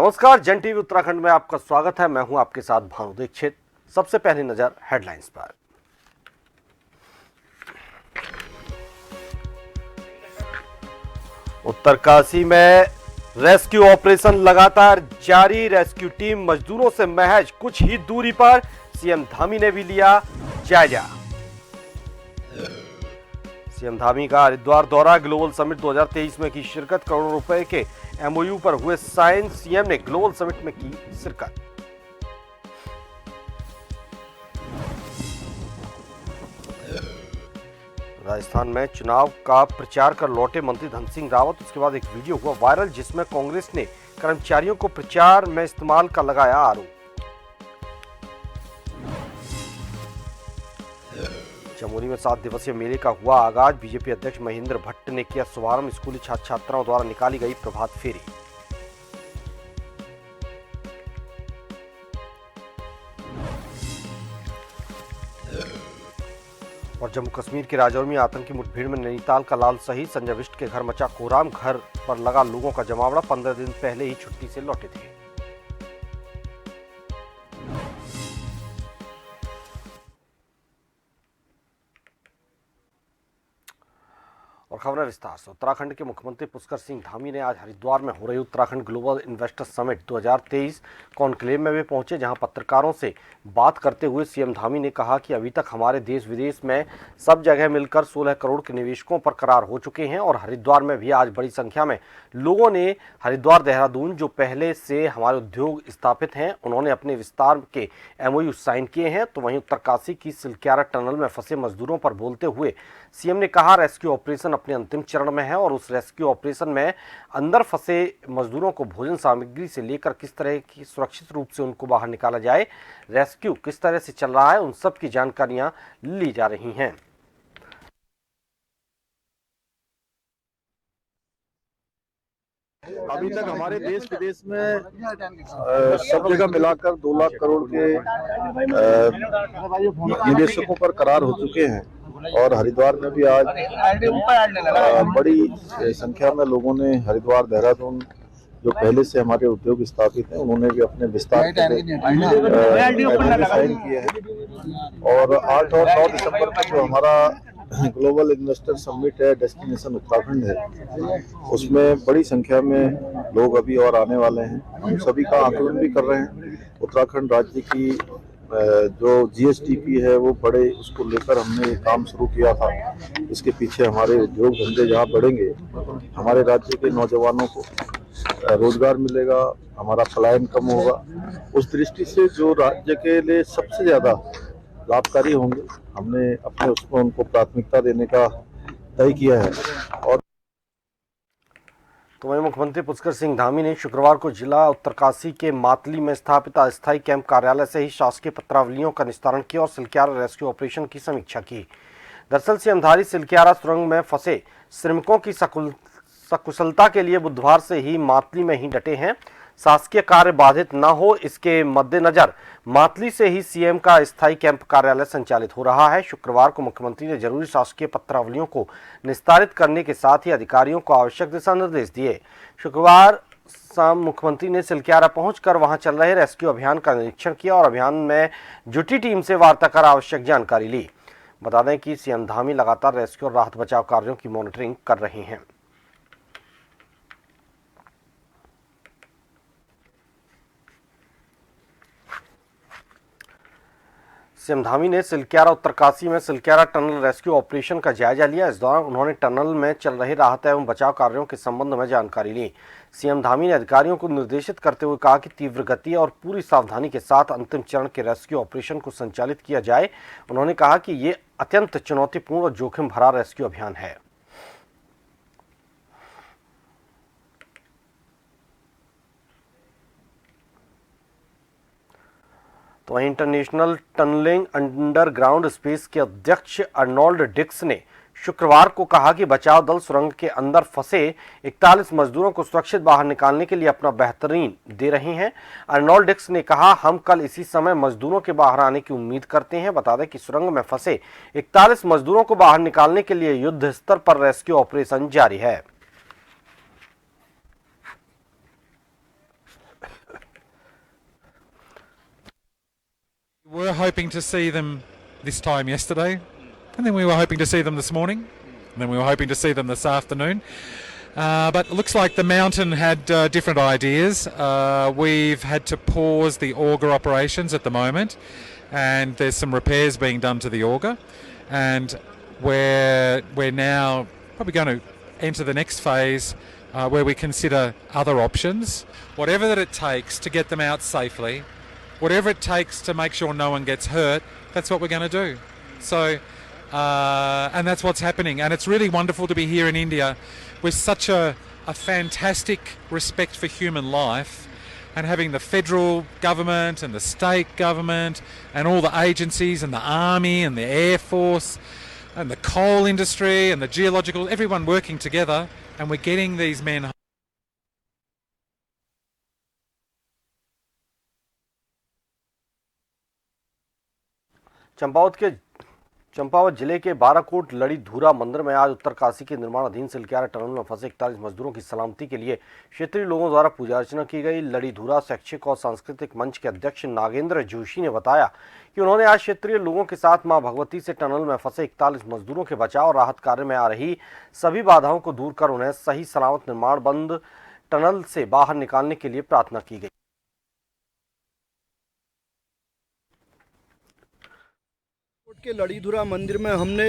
नमस्कार, जन टीवी उत्तराखंड में आपका स्वागत है। मैं हूं आपके साथ भानु दीक्षित। सबसे पहली नजर हेडलाइंस पर। उत्तरकाशी में रेस्क्यू ऑपरेशन लगातार जारी। रेस्क्यू टीम मजदूरों से महज कुछ ही दूरी पर। सीएम धामी ने भी लिया जायजा। सीएम धामी का हरिद्वार दौरा, ग्लोबल समिट 2023 में की शिरकत, करोड़ों रुपए के एमओयू पर हुए साइन। सीएम ने ग्लोबल समिट में की शिरकत। राजस्थान में चुनाव का प्रचार कर लौटे मंत्री धन सिंह रावत। उसके बाद एक वीडियो हुआ वायरल जिसमें कांग्रेस ने कर्मचारियों को प्रचार में इस्तेमाल का लगाया आरोप। चमोली में 7 दिवसीय मेले का हुआ आगाज। बीजेपी अध्यक्ष महेंद्र भट्ट ने किया शुभारंभ। स्कूली छात्र छात्राओं द्वारा निकाली गई प्रभात फेरी। और जम्मू कश्मीर के राजौरी में आतंकी मुठभेड़ में नैनीताल का लाल शहीद। संजय बिष्ट के घर मचा कोहराम। घर पर लगा लोगों का जमावड़ा। 15 दिन पहले ही छुट्टी से लौटे थे। और खबर विस्तार से। उत्तराखंड के मुख्यमंत्री पुष्कर सिंह धामी ने आज हरिद्वार में हो रही Uttarakhand global investor summit 2023 conclave में वे पहुंचे, जहां पत्रकारों से बात करते हुए सीएम धामी ने कहा कि अभी तक हमारे देश विदेश में सब जगह मिलकर 16 करोड़ के निवेशकों पर करार हो चुके हैं और हरिद्वार में भी आज बड़ी संख्या में लोगों ने हरिद्वार देहरादून जो पहले से हमारे उद्योग स्थापित हैं उन्होंने अपने विस्तार के एमओयू साइन किए हैं। तो वहीं उत्तरकाशी की सिलक्यारा टनल में फंसे मजदूरों पर बोलते हुए सीएम ने कहा रेस्क्यू ऑपरेशन अपने अंतिम चरण में है और उस रेस्क्यू ऑपरेशन में अंदर फंसे मजदूरों को भोजन सामग्री से लेकर किस तरह की सुरक्षित रूप से उनको बाहर निकाला जाए, रेस्क्यू किस तरह से चल रहा है, उन सब की जानकारियां ली जा रही हैं। अभी तक हमारे देश विदेश में सब जगह मिलाकर 2 लाख करोड़ के निवेशकों पर करार हो चुके हैं और हरिद्वार में भी आज बड़ी संख्या में लोगों ने हरिद्वार देहरादून जो पहले से हमारे उद्योग स्थापित हैं उन्होंने भी अपने विस्तार के लिए साइन किए हैं। और 8 और 9 दिसंबर को जो हमारा ग्लोबल इन्वेस्टर समिट है, डेस्टिनेशन उत्तराखंड है, उसमें बड़ी संख्या में लोग अभी और आने वाले हैं। हम सभी का आकलन भी कर रहे हैं। उत्तराखंड राज्य की जो जीएसटीपी है वो बढ़े, उसको लेकर हमने काम शुरू किया था। इसके पीछे हमारे उद्योग धंधे जहाँ बढ़ेंगे, हमारे राज्य के नौजवानों को रोजगार मिलेगा, हमारा पलायन कम होगा। उस दृष्टि से जो राज्य के लिए सबसे ज्यादा लाभकारी होंगे, हमने अपने उसमें उनको प्राथमिकता देने का तय किया है। और तो वहीं मुख्यमंत्री पुष्कर सिंह धामी ने शुक्रवार को जिला उत्तरकाशी के मातली में स्थापित अस्थायी कैंप कार्यालय से ही शासकीय पत्रावलियों का निस्तारण किया और सिलक्यारा रेस्क्यू ऑपरेशन की समीक्षा की। दरअसल सीएम धामी सिलक्यारा सुरंग में फंसे श्रमिकों की सकुशलता के लिए बुधवार से ही मातली में ही डटे हैं। शासकीय कार्य बाधित न हो, इसके मद्देनजर मातली से ही सीएम का स्थायी कैंप कार्यालय संचालित हो रहा है। शुक्रवार को मुख्यमंत्री ने जरूरी शासकीय पत्रावलियों को निस्तारित करने के साथ ही अधिकारियों को आवश्यक दिशा निर्देश दिए। शुक्रवार शाम मुख्यमंत्री ने सिलक्यारा पहुंचकर वहां चल रहे रेस्क्यू अभियान का निरीक्षण किया और अभियान में जुटी टीम से वार्ता कर आवश्यक जानकारी ली। बता दें कि सीएम धामी लगातार रेस्क्यू और राहत बचाव कार्यों की मॉनिटरिंग कर रहे हैं। सीएम धामी ने सिलक्यारा उत्तरकाशी में सिलक्यारा टनल रेस्क्यू ऑपरेशन का जायजा लिया। इस दौरान उन्होंने टनल में चल रहे राहत एवं बचाव कार्यों के संबंध में जानकारी ली। सीएम धामी ने अधिकारियों को निर्देशित करते हुए कहा कि तीव्र गति और पूरी सावधानी के साथ अंतिम चरण के रेस्क्यू ऑपरेशन को संचालित किया जाए। उन्होंने कहा कि ये अत्यंत चुनौतीपूर्ण और जोखिम भरा रेस्क्यू अभियान है। तो वहीं इंटरनेशनल टनलिंग अंडरग्राउंड स्पेस के अध्यक्ष अर्नोल्ड डिक्स ने शुक्रवार को कहा कि बचाव दल सुरंग के अंदर फंसे 41 मजदूरों को सुरक्षित बाहर निकालने के लिए अपना बेहतरीन दे रहे हैं। अर्नोल्ड डिक्स ने कहा, हम कल इसी समय मजदूरों के बाहर आने की उम्मीद करते हैं। बता दें कि सुरंग में फंसे 41 मजदूरों को बाहर निकालने के लिए युद्ध स्तर पर रेस्क्यू ऑपरेशन जारी है। We were hoping to see them this time yesterday, and then we were hoping to see them this morning, and then we were hoping to see them this afternoon. But it looks like the mountain had different ideas. We've had to pause the auger operations at the moment, and there's some repairs being done to the auger, and we're now probably going to enter the next phase where we consider other options. Whatever that it takes to get them out safely, whatever it takes to make sure no one gets hurt, that's what we're going to do. So, and that's what's happening. And it's really wonderful to be here in India with such a fantastic respect for human life, and having the federal government and the state government and all the agencies and the army and the air force and the coal industry and the geological, everyone working together, and we're getting these men. Champawat जिले के बाराकोट लड़ी धूरा मंदिर में आज उत्तरकाशी के निर्माणाधीन Silkyara tunnel में फंसे 41 मजदूरों की सलामती के लिए क्षेत्रीय लोगों द्वारा पूजा अर्चना की गई। लड़ी धूरा शैक्षिक और सांस्कृतिक मंच के अध्यक्ष नागेंद्र जोशी ने बताया कि उन्होंने आज क्षेत्रीय लोगों के साथ मां भगवती से टनल में फंसे 41 मजदूरों के बचाव और राहत कार्य में आ रही सभी बाधाओं को दूर कर उन्हें सही सलामत निर्माण बंद टनल से बाहर निकालने के लिए प्रार्थना की गई। के लड़ीधुरा मंदिर में हमने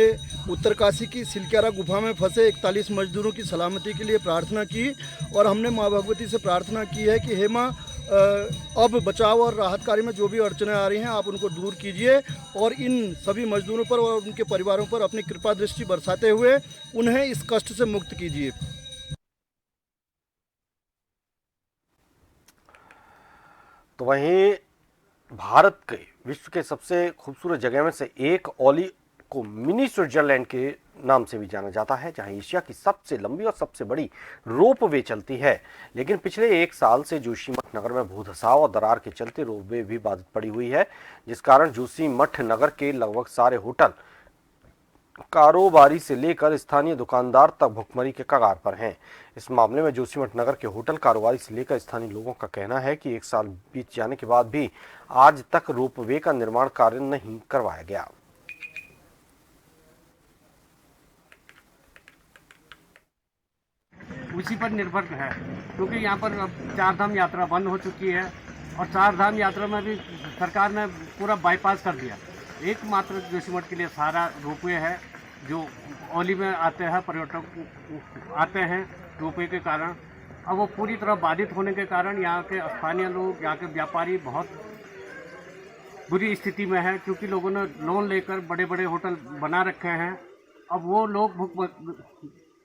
उत्तरकाशी की सिलक्यारा गुफा में फंसे 41 मजदूरों की सलामती के लिए प्रार्थना की, और हमने मां भगवती से प्रार्थना की है कि हे मां, अब बचाव और राहत कार्य में जो भी अड़चनें आ रही हैं आप उनको दूर कीजिए, और इन सभी मजदूरों पर और उनके परिवारों पर अपनी कृपा दृष्टि बरसाते हुए उन्हें इस कष्ट से मुक्त कीजिए। तो वहीं भारत के विश्व के सबसे खूबसूरत जगह में से एक ओली को मिनी स्विट्जरलैंड के नाम से भी जाना जाता है, जहां एशिया की सबसे लंबी और सबसे बड़ी रोपवे चलती है। लेकिन पिछले एक साल से जोशीमठ नगर में भूधसाव और दरार के चलते रोपवे भी बाधित पड़ी हुई है, जिस कारण जोशीमठ नगर के लगभग सारे होटल, कारोबारी से लेकर स्थानीय दुकानदार तक भुखमरी के कगार पर हैं। इस मामले में जोशीमठ नगर के होटल कारोबारी से लेकर स्थानीय लोगों का कहना है कि एक साल बीत जाने के बाद भी आज तक रोपवे का निर्माण कार्य नहीं करवाया गया। उसी पर निर्भर है, क्योंकि यहाँ पर अब चारधाम यात्रा बंद हो चुकी है, और चारधाम यात्रा में भी सरकार ने पूरा बाईपास कर दिया। एकमात्र जोशीमठ के लिए सारा रोपवे है, जो ओली में आते हैं पर्यटक आते हैं रोपवे के कारण। अब वो पूरी तरह बाधित होने के कारण यहाँ के स्थानीय लोग, यहाँ के व्यापारी बहुत बुरी स्थिति में है, क्योंकि लोगों ने लोन लेकर बड़े बड़े होटल बना रखे हैं। अब वो लोग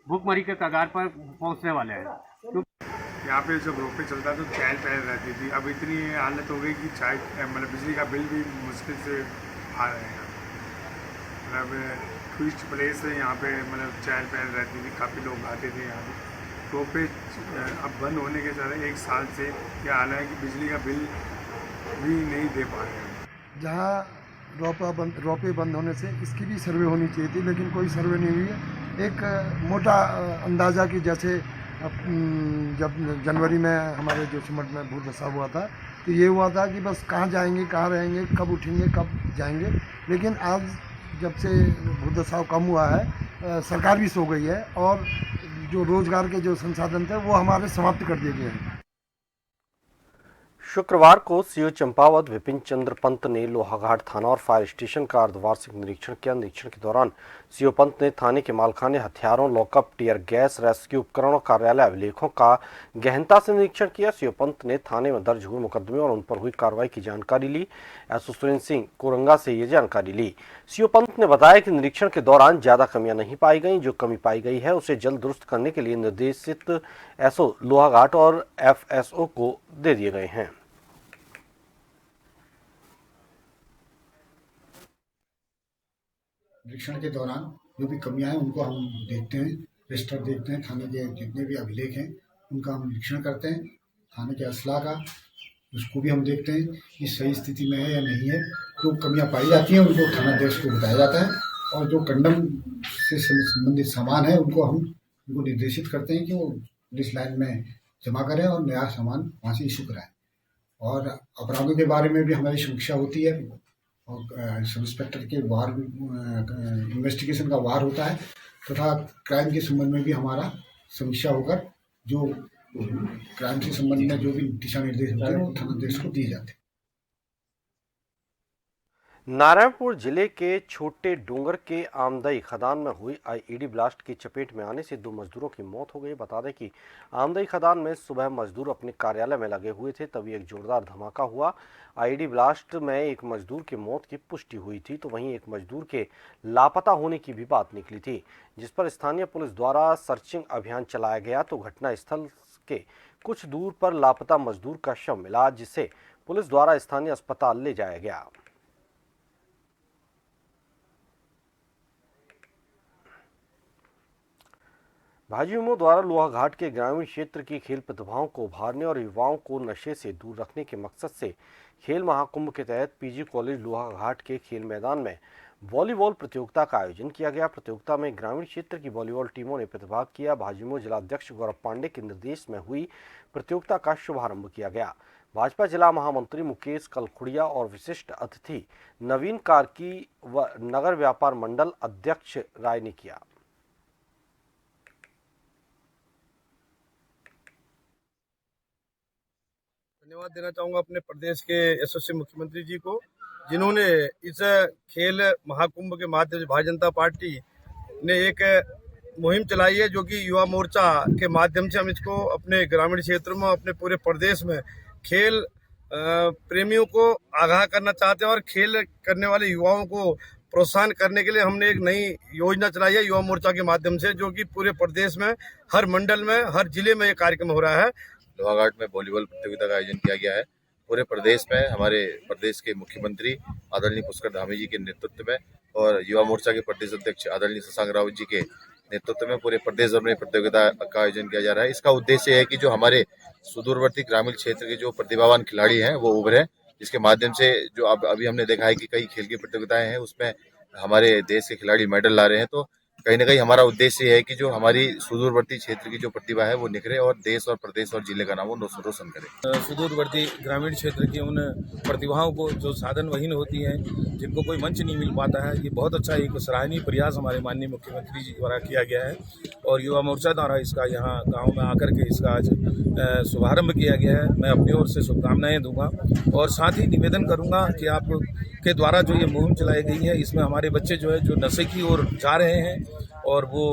भूखमरी के कगार पर पहुँचने वाले हैं। यहाँ पे जब रोपवे चलता तो चहल पहल रहती थी, अब इतनी हालत हो गई कि चाय मतलब बिजली का बिल भी मुश्किल से आ रहे हैं। मतलब टूरिस्ट प्लेस है यहाँ पे, मतलब चहल पहल रहती थी, काफ़ी लोग आते थे यहाँ पे। रोपवे अब बंद होने के साथ एक साल से क्या हाल है कि बिजली का बिल भी नहीं दे पा रहे हैं। जहाँ रोपवे बंद होने से इसकी भी सर्वे होनी चाहिए थी, लेकिन कोई सर्वे नहीं हुई है। एक मोटा अंदाज़ा कि जैसे जब जनवरी में हमारे जोशीमठ में भूधसाव हुआ था, तो ये हुआ था कि बस कहाँ जाएंगे, कहाँ रहेंगे, कब उठेंगे, कब जाएंगे। लेकिन आज जब से भूधसाव कम हुआ है, सरकार भी सो गई है, और जो रोजगार के जो संसाधन थे वो हमारे समाप्त कर दिए गए हैं। शुक्रवार को सीओ चंपावत विपिन चंद्र पंत ने लोहाघाट थाना और फायर स्टेशन का अर्धवार्षिक निरीक्षण किया। निरीक्षण के दौरान सीओ पंत ने थाने के मालखाने, हथियारों, लॉकअप, टीयर गैस, रेस्क्यू उपकरणों, कार्यालय अभिलेखों का गहनता से निरीक्षण किया। सीओ पंत ने थाने में दर्ज हुए मुकदमे और उन पर हुई कार्रवाई की जानकारी ली। एसओ सुरेंद्र सिंह कोरंगा से ये जानकारी ली। सीओ पंत ने बताया कि निरीक्षण के दौरान ज्यादा कमियां नहीं पाई गई। जो कमी पाई गई है उसे जल्द दुरुस्त करने के लिए निर्देशित एसओ लोहाघाट और एफएसओ को दे दिए गए हैं। निरीक्षण के दौरान जो भी कमियां हैं उनको हम देखते हैं, रजिस्टर देखते हैं, थाने के जितने भी अभिलेख हैं उनका हम निरीक्षण करते हैं। थाने के असला का उसको भी हम देखते हैं कि सही स्थिति में है या नहीं है। जो कमियां पाई जाती हैं उनको थानाध्यक्ष को बताया जाता है, और जो कंडम से संबंधित सामान है उनको हम उनको निर्देशित करते हैं कि वो पुलिस लाइन में जमा करें और नया सामान वहाँ से इशू कराएं। और अपराधों के बारे में भी हमारी समीक्षा होती है, और सब इंस्पेक्टर के वार इन्वेस्टिगेशन का वार होता है तथा क्राइम के संबंध में भी हमारा समीक्षा होकर जो क्राइम से संबंधित में जो भी दिशा निर्देश होते हैं वो थानाध्यक्ष को दिए जाते हैं। नारायणपुर जिले के छोटे डोंगर के आमदई खदान में हुई आईईडी ब्लास्ट की चपेट में आने से 2 मजदूरों की मौत हो गई। बता दें कि आमदई खदान में सुबह मजदूर अपने कार्यालय में लगे हुए थे, तभी एक जोरदार धमाका हुआ। आईईडी ब्लास्ट में एक मजदूर की मौत की पुष्टि हुई थी, तो वहीं एक मजदूर के लापता होने की भी बात निकली थी, जिस पर स्थानीय पुलिस द्वारा सर्चिंग अभियान चलाया गया तो घटनास्थल के कुछ दूर पर लापता मजदूर का शव मिला, जिसे पुलिस द्वारा स्थानीय अस्पताल ले जाया गया। भाजयुमो द्वारा लोहाघाट के ग्रामीण क्षेत्र की खेल प्रतिभाओं को उभारने और युवाओं को नशे से दूर रखने के मकसद से खेल महाकुंभ के तहत पीजी कॉलेज लोहाघाट के खेल मैदान में वॉलीबॉल प्रतियोगिता का आयोजन किया गया। प्रतियोगिता में ग्रामीण क्षेत्र की वॉलीबॉल टीमों ने प्रतिभाग किया। भाजयुमो जिलाध्यक्ष गौरव पांडे के निर्देश में हुई प्रतियोगिता का शुभारंभ किया गया। भाजपा जिला महामंत्री मुकेश कलखुड़िया और विशिष्ट अतिथि नवीन कार्की व नगर व्यापार मंडल अध्यक्ष राय ने किया। धन्यवाद देना चाहूँगा अपने प्रदेश के यशस्वी मुख्यमंत्री जी को, जिन्होंने इस खेल महाकुंभ के माध्यम से भारतीय जनता पार्टी ने एक मुहिम चलाई है, जो कि युवा मोर्चा के माध्यम से हम इसको अपने ग्रामीण क्षेत्र में, अपने पूरे प्रदेश में खेल प्रेमियों को आगाह करना चाहते हैं और खेल करने वाले युवाओं को प्रोत्साहन करने के लिए हमने एक नई योजना चलाई है युवा मोर्चा के माध्यम से, जो कि पूरे प्रदेश में हर मंडल में, हर जिले में ये कार्यक्रम हो रहा है। लोहाघाट में वॉलीबॉल प्रतियोगिता का आयोजन किया गया है। पूरे प्रदेश में हमारे प्रदेश के मुख्यमंत्री आदरणीय पुष्कर धामी जी के नेतृत्व में और युवा मोर्चा के प्रदेश अध्यक्ष आदरणीय शशांक रावत जी के नेतृत्व में पूरे प्रदेश भर में प्रतियोगिता का आयोजन किया जा रहा है। इसका उद्देश्य है कि जो हमारे सुदूरवर्ती ग्रामीण क्षेत्र के जो प्रतिभावान खिलाड़ी हैं वो उभरे, जिसके माध्यम से जो अभी हमने देखा है कि कई खेल की प्रतियोगिताएं हैं उसमें हमारे देश के खिलाड़ी मेडल ला रहे हैं। तो कहीं ना कहीं हमारा उद्देश्य है कि जो हमारी सुदूरवर्ती क्षेत्र की जो प्रतिभा है वो निखरे और देश और प्रदेश और जिले का नाम वो रोशन करे। सुदूरवर्ती ग्रामीण क्षेत्र की उन प्रतिभाओं को जो साधनहीन होती हैं, जिनको कोई मंच नहीं मिल पाता है, ये बहुत अच्छा एक सराहनीय प्रयास हमारे माननीय मुख्यमंत्री जी द्वारा किया गया है और युवा मोर्चा द्वारा इसका यहाँ गाँव में आकर के इसका आज शुभारम्भ किया गया है। मैं अपनी ओर से शुभकामनाएं दूंगा और साथ ही निवेदन करूंगा कि आप के द्वारा जो ये मुहिम चलाई गई है, इसमें हमारे बच्चे जो है जो नशे की ओर जा रहे हैं और वो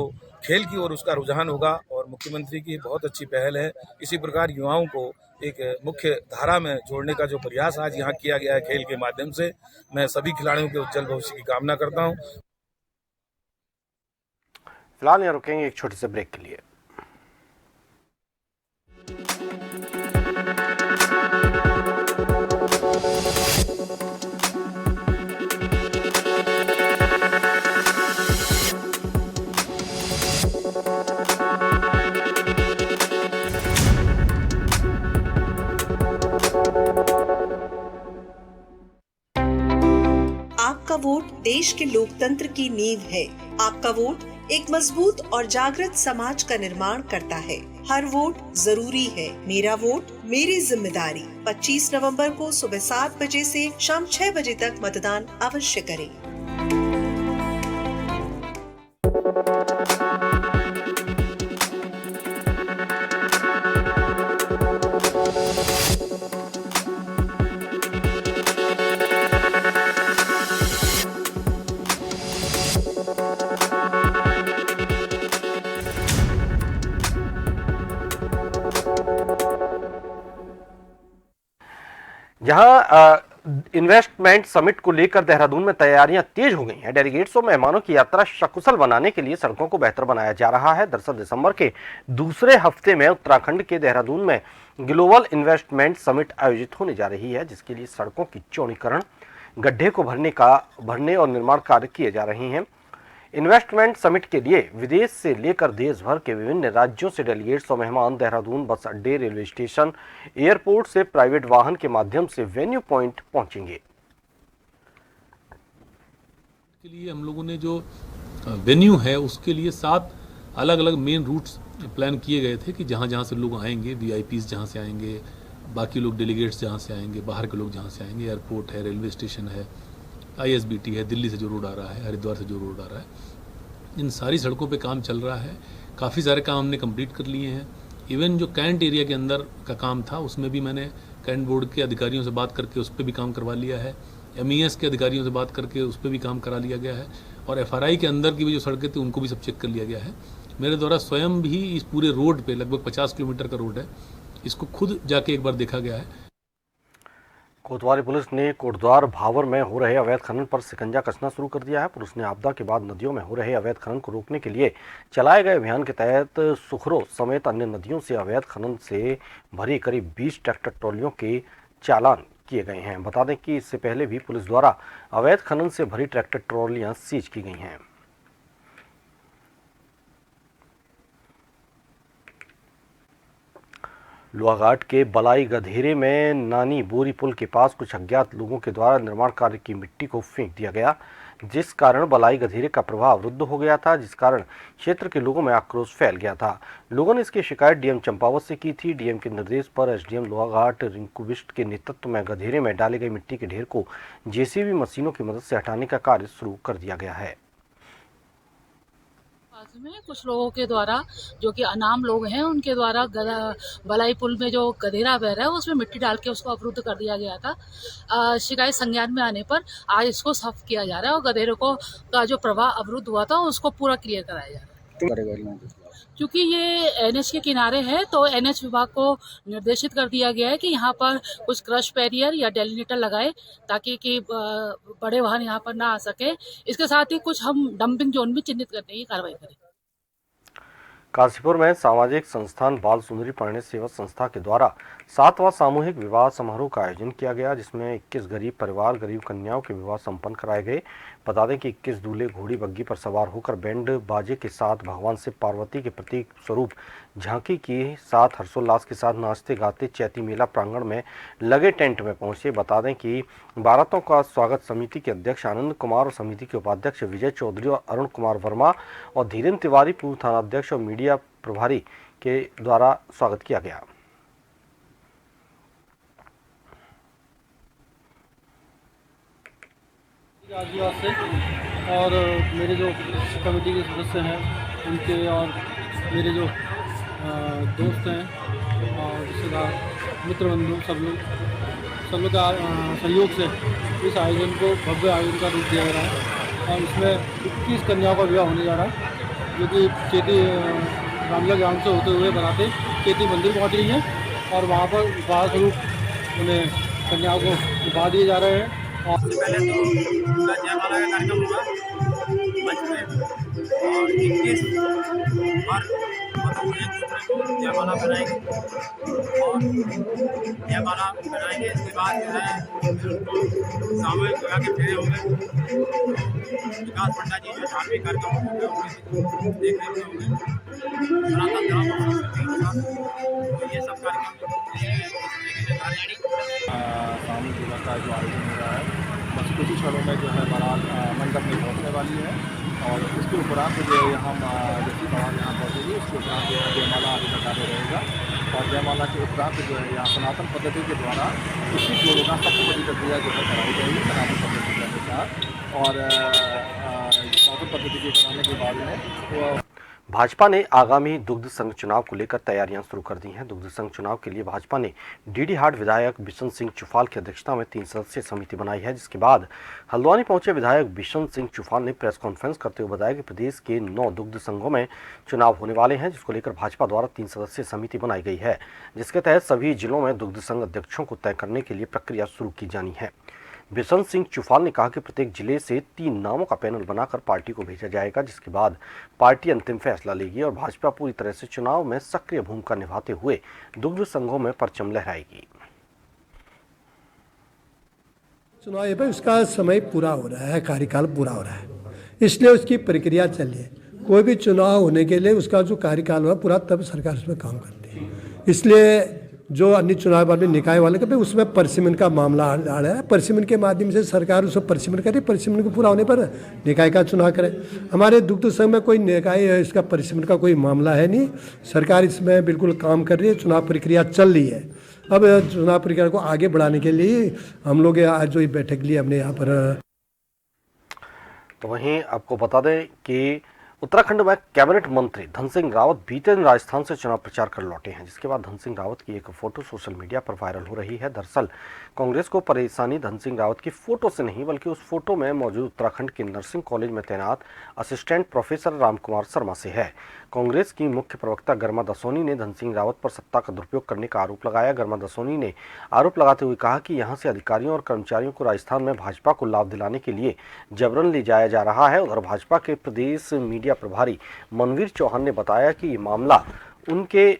खेल की ओर उसका रुझान होगा और मुख्यमंत्री की बहुत अच्छी पहल है। इसी प्रकार युवाओं को एक मुख्य धारा में जोड़ने का जो प्रयास आज यहाँ किया गया है खेल के माध्यम से, मैं सभी खिलाड़ियों के उज्जवल भविष्य की कामना करता हूँ। फिलहाल यहाँ रुकेंगे एक छोटे से ब्रेक के लिए। आपका वोट देश के लोकतंत्र की नींव है। आपका वोट एक मजबूत और जागृत समाज का निर्माण करता है। हर वोट जरूरी है। मेरा वोट मेरी जिम्मेदारी। 25 नवंबर को सुबह 7 बजे से शाम 6 बजे तक मतदान अवश्य करें। जहां इन्वेस्टमेंट समिट को लेकर देहरादून में तैयारियां तेज हो गई हैं। डेलीगेट्स और मेहमानों की यात्रा सकुशल बनाने के लिए सड़कों को बेहतर बनाया जा रहा है। दरअसल दिसंबर के दूसरे हफ्ते में उत्तराखंड के देहरादून में ग्लोबल इन्वेस्टमेंट समिट आयोजित होने जा रही है, जिसके लिए सड़कों की चौड़ीकरण, गड्ढे को भरने और निर्माण कार्य किए जा रहे हैं। इन्वेस्टमेंट समिट के लिए विदेश से लेकर देश भर के विभिन्न राज्यों से डेलीगेट्स और मेहमान देहरादून बस अड्डे, रेलवे स्टेशन, एयरपोर्ट से प्राइवेट वाहन के माध्यम से वेन्यू पॉइंट पहुंचेंगे। के लिए हम लोगों ने जो वेन्यू है उसके लिए 7 अलग अलग मेन रूट्स प्लान किए गए थे कि जहाँ जहाँ से लोग आएंगे, VIPs जहाँ से आएंगे, बाकी लोग डेलीगेट्स जहाँ से आएंगे, बाहर के लोग जहाँ से आएंगे, एयरपोर्ट है, रेलवे स्टेशन है, ISBT है, दिल्ली से जो रोड आ रहा है, हरिद्वार से जो रोड आ रहा है, इन सारी सड़कों पे काम चल रहा है। काफ़ी सारे काम हमने कंप्लीट कर लिए हैं। इवन जो कैंट एरिया के अंदर का काम था उसमें भी मैंने कैंट बोर्ड के अधिकारियों से बात करके उस पर भी काम करवा लिया है। MES के अधिकारियों से बात करके उस पर भी काम करा लिया गया है और FRI के अंदर की भी जो सड़कें थी उनको भी सब चेक कर लिया गया है। मेरे द्वारा स्वयं भी इस पूरे रोड पे लगभग 50 किलोमीटर का रोड है, इसको खुद जाके एक बार देखा गया है। कोतवाली पुलिस ने कोटद्वार भावर में हो रहे अवैध खनन पर शिकंजा कसना शुरू कर दिया है। पुलिस ने आपदा के बाद नदियों में हो रहे अवैध खनन को रोकने के लिए चलाए गए अभियान के तहत सुखरो समेत अन्य नदियों से अवैध खनन से भरी करीब 20 ट्रैक्टर ट्रॉलियों के चालान किए गए हैं। बता दें कि इससे पहले भी पुलिस द्वारा अवैध खनन से भरी ट्रैक्टर ट्रॉलियां सीज की गई हैं। लोहाघाट के बलाई गधेरे में नानी बोरी पुल के पास कुछ अज्ञात लोगों के द्वारा निर्माण कार्य की मिट्टी को फेंक दिया गया, जिस कारण बलाई गधेरे का प्रवाह अवरुद्ध हो गया था, जिस कारण क्षेत्र के लोगों में आक्रोश फैल गया था। लोगों ने इसकी शिकायत डीएम चंपावत से की थी। डीएम के निर्देश पर SDM लोहाघाट रिंकू बिष्ट के नेतृत्व में गधेरे में डाले गए मिट्टी के ढेर को JCB मशीनों की मदद से हटाने का कार्य शुरू कर दिया गया है। में कुछ लोगों के द्वारा, जो कि अनाम लोग हैं, उनके द्वारा बलाई पुल में जो गधेरा बह रहा है उसमें मिट्टी डाल के उसको अवरुद्ध कर दिया गया था। शिकायत संज्ञान में आने पर आज इसको साफ किया जा रहा है और गधेरे को का जो प्रवाह अवरुद्ध हुआ था उसको पूरा क्लियर कराया जा रहा है। क्योंकि ये NH के किनारे है तो NH विभाग को निर्देशित कर दिया गया है कि यहाँ पर कुछ क्रश बैरियर या डेलिनेटर लगाए ताकि कि बड़े वाहन यहाँ पर ना आ सके। इसके साथ ही कुछ हम डंपिंग जोन भी चिन्हित करने की कार्रवाई करें। काशीपुर में सामाजिक संस्थान बाल सुंदरी परिणय सेवा संस्था के द्वारा 7वां सामूहिक विवाह समारोह का आयोजन किया गया, जिसमें 21 गरीब परिवार गरीब कन्याओं के विवाह संपन्न कराए गए। बता दें कि 21 दूल्हे घोड़ी बग्गी पर सवार होकर बैंड बाजे के साथ भगवान शिव पार्वती के प्रतीक स्वरूप झांकी के साथ हर्षोल्लास के साथ नाचते गाते चैती मेला प्रांगण में लगे टेंट में पहुंचे। बता दें कि बारातों का स्वागत समिति के अध्यक्ष आनंद कुमार और समिति के उपाध्यक्ष विजय चौधरी और अरुण कुमार वर्मा और धीरेन्द्र तिवारी पूर्व थाना अध्यक्ष और मीडिया प्रभारी के द्वारा स्वागत किया गया। आदिवासी से और मेरे जो कमेटी के सदस्य हैं उनके और मेरे जो दोस्त हैं और रिश्तेदार मित्र बंधु सब लोग का सहयोग से इस आयोजन को भव्य आयोजन का रूप दिया जा रहा है और इसमें 21 कन्याओं का विवाह होने जा रहा है, जो कि चेती रामला ग्राम से होते हुए बनाते चेती मंदिर पहुँच रही हैं और वहाँ पर उपहार स्वरूप उन्हें कन्याओं को उपहार दिए जा रहे हैं। और पहले तो जयमाला का कार्यक्रम हुआ मंच में और 21 बार जयमाला बनाएंगे और जयमाला बनाएंगे। इसके बाद जो है सामूहिक विवाह के फेरे होंगे। विकास पंडा जी जो धार्मिक कार्यक्रम होंगे देखने को होंगे, सनातन धर्म तो ये सब कार्यक्रम सामूहिक विवाह का जो आयोजन हो रहा है बस कुछ ही क्षणों में जो है बारात मंडप में पहुँचने वाली है और इसके उपरांत जो है हम जैसी बारात यहाँ पहुँचेगी उसके उपरांत जो है जयमाला आदि का कार्य रहेगा और जयमाला के उपरांत जो है यहाँ सनातन पद्धति के द्वारा 21 जोड़ों का सप्तपदी प्रक्रिया जो है कराई जाएगी सनातन पद्धति के अनुसार और सनातन पद्धति के कराने के बाद में भाजपा ने आगामी दुग्ध संघ चुनाव को लेकर तैयारियां शुरू कर दी हैं। दुग्ध संघ चुनाव के लिए भाजपा ने डीडी हाट विधायक बिशन सिंह चुफाल की अध्यक्षता में 3 सदस्यीय समिति बनाई है, जिसके बाद हल्द्वानी पहुंचे विधायक बिशन सिंह चुफाल ने प्रेस कॉन्फ्रेंस करते हुए बताया कि प्रदेश के 9 दुग्ध संघों में चुनाव होने वाले हैं, जिसको लेकर भाजपा द्वारा 3 सदस्यीय समिति बनाई गई है, जिसके तहत सभी जिलों में दुग्ध संघ अध्यक्षों को तय करने के लिए प्रक्रिया शुरू की जानी है। बिशन सिंह चुफाल ने कहा कि प्रत्येक जिले से 3 नामों का पैनल बनाकर पार्टी को भेजा जाएगा, जिसके बाद पार्टी अंतिम फैसला लेगी और भाजपा पूरी तरह से चुनाव में सक्रिय भूमिका निभाते हुए दुग्ध संघों में परचम लहराएगी। चुनाव पर उसका समय पूरा हो रहा है, कार्यकाल पूरा हो रहा है, इसलिए उसकी प्रक्रिया चल रही है। कोई भी चुनाव होने के लिए उसका जो कार्यकाल हुआ पूरा, तब सरकार उसमें काम करती है। इसलिए जो अन्य चुनाव वाले निकाय वाले के उसमें परिसीमन का मामला आ रहा है, परिसीमन के माध्यम से सरकार उसको परिसीमन करे, परिसीमन को पूरा होने पर निकाय का चुनाव करे। हमारे दुग्ध संघ में कोई निकाय इसका परिसीमन का कोई मामला है नहीं, सरकार इसमें बिल्कुल काम कर रही है, चुनाव प्रक्रिया चल रही है। अब चुनाव प्रक्रिया को आगे बढ़ाने के लिए हम लोग आज जो बैठक ली हमने यहाँ पर तो वहीं आपको बता दें कि उत्तराखंड में कैबिनेट मंत्री धन सिंह रावत बीते दिन राजस्थान से चुनाव प्रचार कर लौटे हैं, जिसके बाद धन सिंह रावत की एक फोटो सोशल मीडिया पर वायरल हो रही है। दरअसल कांग्रेस को परेशानी धन सिंह रावत की फोटो से नहीं, बल्कि उस फोटो में मौजूद उत्तराखंड के नर्सिंग कॉलेज में तैनात असिस्टेंट प्रोफेसर रामकुमार शर्मा से है। कांग्रेस की मुख्य प्रवक्ता गर्मा दसोनी ने धन सिंह रावत पर सत्ता का दुरुपयोग करने का आरोप लगाया। गर्मा दसोनी ने आरोप लगाते हुए कहा कि यहां से अधिकारियों और कर्मचारियों को राजस्थान में भाजपा को लाभ दिलाने के लिए जबरन ले जाया जा रहा है। उधर भाजपा के प्रदेश मीडिया प्रभारी मनवीर चौहान ने बताया कि ये मामला उनके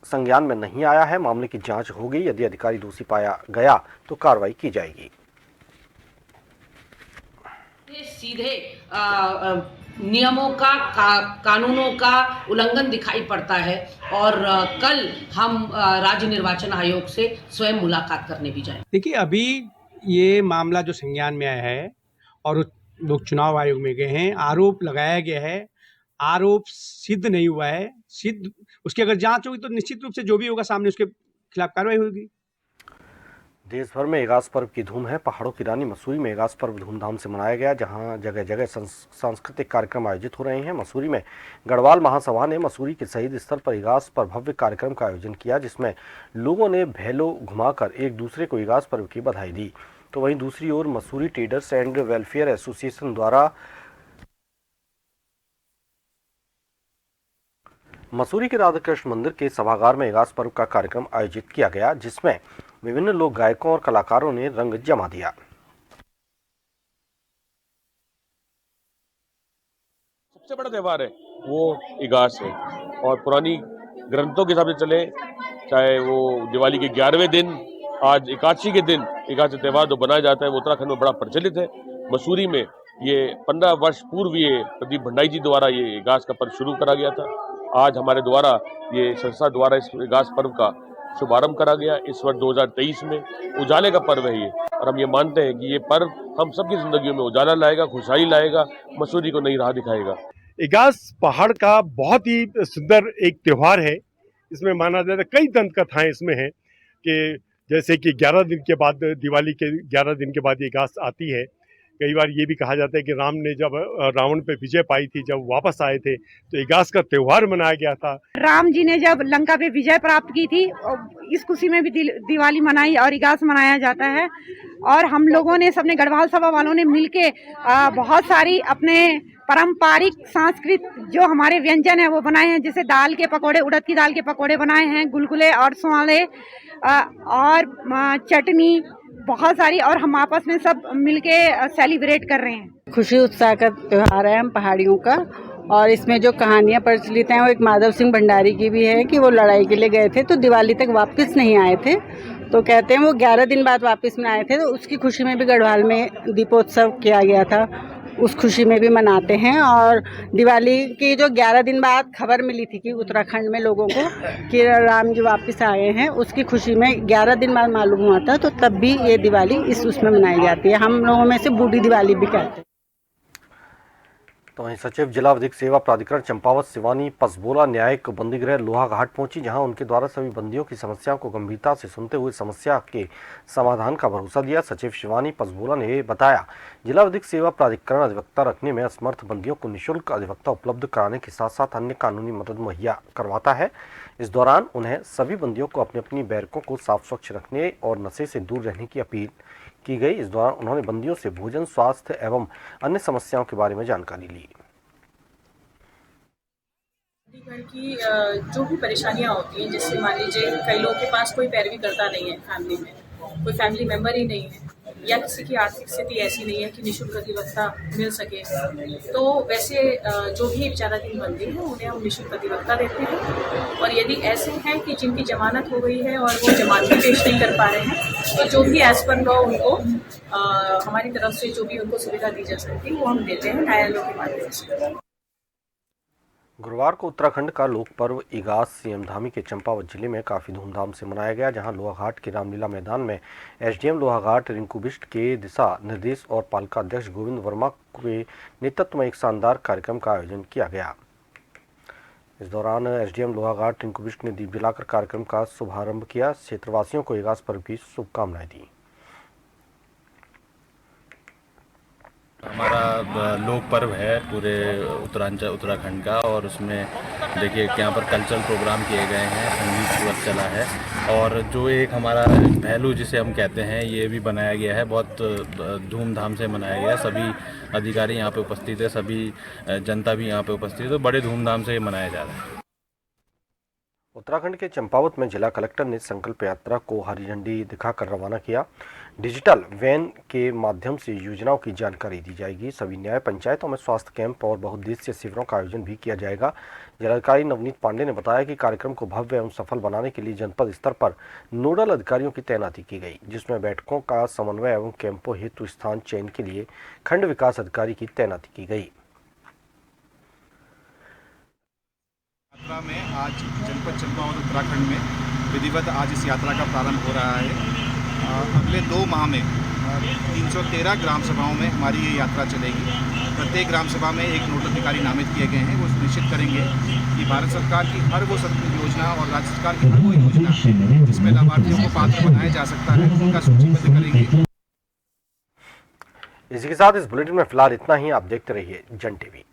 संज्ञान में नहीं आया है, मामले की जांच होगी, यदि अधिकारी दोषी पाया गया तो कार्रवाई की जाएगी। सीधे नियमों का कानूनों का उल्लंघन दिखाई पड़ता है और कल हम राज्य निर्वाचन आयोग से स्वयं मुलाकात करने भी जाएंगे। देखिए, अभी ये मामला जो संज्ञान में आया है और लोग चुनाव आयोग में गए हैं, आरोप लगाया गया है, आरोप सिद्ध नहीं हुआ है। सिद्ध उसकी अगर जांच होगी तो निश्चित रूप से जो भी होगा सामने उसके खिलाफ कार्रवाई होगी। देश भर में इगास पर्व की धूम है। पहाड़ों की रानी मसूरी में इगास पर्व धूमधाम से मनाया गया, जहां जगह जगह सांस्कृतिक कार्यक्रम आयोजित हो रहे हैं। मसूरी में गढ़वाल महासभा ने मसूरी के शहीद स्थल पर इगास पर भव्य कार्यक्रम का आयोजन किया, जिसमें लोगों ने भैलो घुमाकर एक दूसरे को इगास पर्व की बधाई दी। तो वहीं दूसरी ओर Mussoorie traders and welfare association द्वारा मसूरी के राधाकृष्ण मंदिर के सभागार में इगास पर्व का कार्यक्रम आयोजित किया गया, जिसमें विभिन्न लोक गायकों और कलाकारों ने रंग जमा दिया। सबसे बड़ा त्यौहार है वो इगास है, और पुरानी ग्रंथों के हिसाब से चले, चाहे वो दिवाली के 11वें दिन, आज एकादशी के दिन इगास त्यौहार जो बनाया जाता है वो उत्तराखंड में बड़ा प्रचलित है। मसूरी में ये 15 वर्ष पूर्व ये प्रदीप भंडारी जी द्वारा ये इगास का पर्व शुरू करा गया था। आज हमारे द्वारा ये संस्था द्वारा इस इगास पर्व का शुभारंभ करा गया। इस वर्ष 2023 में उजाले का पर्व है ये, और हम ये मानते हैं कि ये पर्व हम सबकी जिंदगियों में उजाला लाएगा, खुशहाली लाएगा, मसूरी को नई राह दिखाएगा। इगास पहाड़ का बहुत ही सुंदर एक त्योहार है। इसमें माना जाता है, कई दंत कथाएं इसमें हैं कि जैसे कि 11 दिन के बाद, दिवाली के 11 दिन के बाद इगास आती है। कई बार ये भी कहा जाता है कि राम ने जब रावण पे विजय पाई थी, जब वापस आए थे तो इगास का त्योहार मनाया गया था। राम जी ने जब लंका पे विजय प्राप्त की थी, इस खुशी में भी दिवाली मनाई और इगास मनाया जाता है। और हम लोगों ने, सबने गढ़वाल सभा वालों ने मिलके बहुत सारी अपने पारंपरिक सांस्कृतिक जो हमारे व्यंजन है वो बनाए हैं, जैसे दाल के पकौड़े, उड़द की दाल के पकौड़े बनाए हैं, गुलगुले और स्वाले और चटनी बहुत सारी, और हम आपस में सब मिलके सेलिब्रेट कर रहे हैं। खुशी उत्साह का त्योहार है हम पहाड़ियों का, और इसमें जो कहानियां प्रचलित हैं वो एक माधव सिंह भंडारी की भी है कि वो लड़ाई के लिए गए थे तो दिवाली तक वापस नहीं आए थे, तो कहते हैं वो 11 दिन बाद वापस में आए थे, तो उसकी खुशी में भी गढ़वाल में दीपोत्सव किया गया था, उस खुशी में भी मनाते हैं। और दिवाली की जो 11 दिन बाद खबर मिली थी कि उत्तराखंड में लोगों को कि राम जी वापस आए हैं, उसकी खुशी में 11 दिन बाद मालूम हुआ था, तो तब भी ये दिवाली इस उसमें मनाई जाती है। हम लोगों में से बूढ़ी दिवाली भी कहते हैं। तो वहीं सचिव जिला विधिक सेवा प्राधिकरण चंपावत शिवानी पसबोला न्यायिक बंदीगृह लोहाघाट पहुंची, जहां उनके द्वारा सभी बंदियों की समस्याओं को गंभीरता से सुनते हुए समस्या के समाधान का भरोसा दिया। सचिव शिवानी पसबोला ने बताया, जिला विधिक सेवा प्राधिकरण अधिवक्ता रखने में असमर्थ बंदियों को निःशुल्क अधिवक्ता उपलब्ध कराने के साथ साथ अन्य कानूनी मदद मुहैया करवाता है। इस दौरान उन्हें सभी बंदियों को अपनी अपनी बैरकों को साफ स्वच्छ रखने और नशे से दूर रहने की अपील की गई। इस दौरान उन्होंने बंदियों से भोजन, स्वास्थ्य एवं अन्य समस्याओं के बारे में जानकारी ली। घर की जो भी परेशानियां होती हैं, जैसे मान लीजिए कई लोगों के पास कोई पैरवी करता नहीं है, फैमिली में कोई फैमिली मेंबर ही नहीं है, या किसी की आर्थिक स्थिति ऐसी नहीं है कि निःशुल्क अधिवक्ता मिल सके, तो वैसे जो भी विचाराधीन बंदी है उन्हें हम निःशुल्क अधिवक्ता देते हैं। और यदि ऐसे हैं कि जिनकी जमानत हो गई है और वो जमानत पेश नहीं कर पा रहे हैं, तो जो भी एज पर लॉ उनको हमारी तरफ से जो भी उनको सुविधा दी जा सकती है वो हम देते हैं न्यायालयों के माध्यम से। गुरुवार को उत्तराखंड का लोक पर्व इगास सीएम धामी के चंपावत जिले में काफ़ी धूमधाम से मनाया गया, जहां लोहाघाट के रामलीला मैदान में एसडीएम लोहाघाट रिंकू बिष्ट के दिशा निर्देश और पालिका अध्यक्ष गोविंद वर्मा के नेतृत्व में एक शानदार कार्यक्रम का आयोजन किया गया। इस दौरान एसडीएम लोहाघाट रिंकू बिष्ट ने दीप जलाकर कार्यक्रम का शुभारंभ किया। क्षेत्रवासियों को इगास पर्व की शुभकामनाएं दी। हमारा लोक पर्व है पूरे उत्तराखंड का, और उसमें देखिए यहाँ पर कल्चरल प्रोग्राम किए गए हैं, संगीत वर्ग चला है, और जो एक हमारा पहलू जिसे हम कहते हैं ये भी बनाया गया है, बहुत धूमधाम से मनाया गया है। सभी अधिकारी यहाँ पे उपस्थित है, सभी जनता भी यहाँ पे उपस्थित है, तो बड़े धूमधाम से ये मनाया जा रहा है। उत्तराखंड के चंपावत में जिला कलेक्टर ने संकल्प यात्रा को हरी झंडी दिखाकर रवाना किया। डिजिटल वैन के माध्यम से योजनाओं की जानकारी दी जाएगी। सभी न्याय पंचायतों में स्वास्थ्य कैंप और बहुउद्देशीय शिविरों का आयोजन भी किया जाएगा। जिलाधिकारी नवनीत पांडे ने बताया कि कार्यक्रम को भव्य एवं सफल बनाने के लिए जनपद स्तर पर नोडल अधिकारियों की तैनाती की गई, जिसमें बैठकों का समन्वय एवं कैंपों हेतु स्थान चयन के लिए खंड विकास अधिकारी की तैनाती की गई। यात्रा में आज जनपद चंपावत उत्तराखंड में विधिवत आज इस यात्रा का प्रारंभ हो रहा है। अगले 2 माह में 313 ग्राम सभाओं में हमारी ये यात्रा चलेगी। प्रत्येक ग्राम सभा में एक नोडल अधिकारी नामित किए गए हैं। वो सुनिश्चित करेंगे कि भारत सरकार की हर वो योजना और राज्य सरकार की हर वो योजना जिसमें लाभार्थियों को पात्र बनाया जा सकता है उनका सूचीबद्ध करेंगे। इसी के साथ इस बुलेटिन में फिलहाल इतना ही। आप देखते रहिए जन टीवी।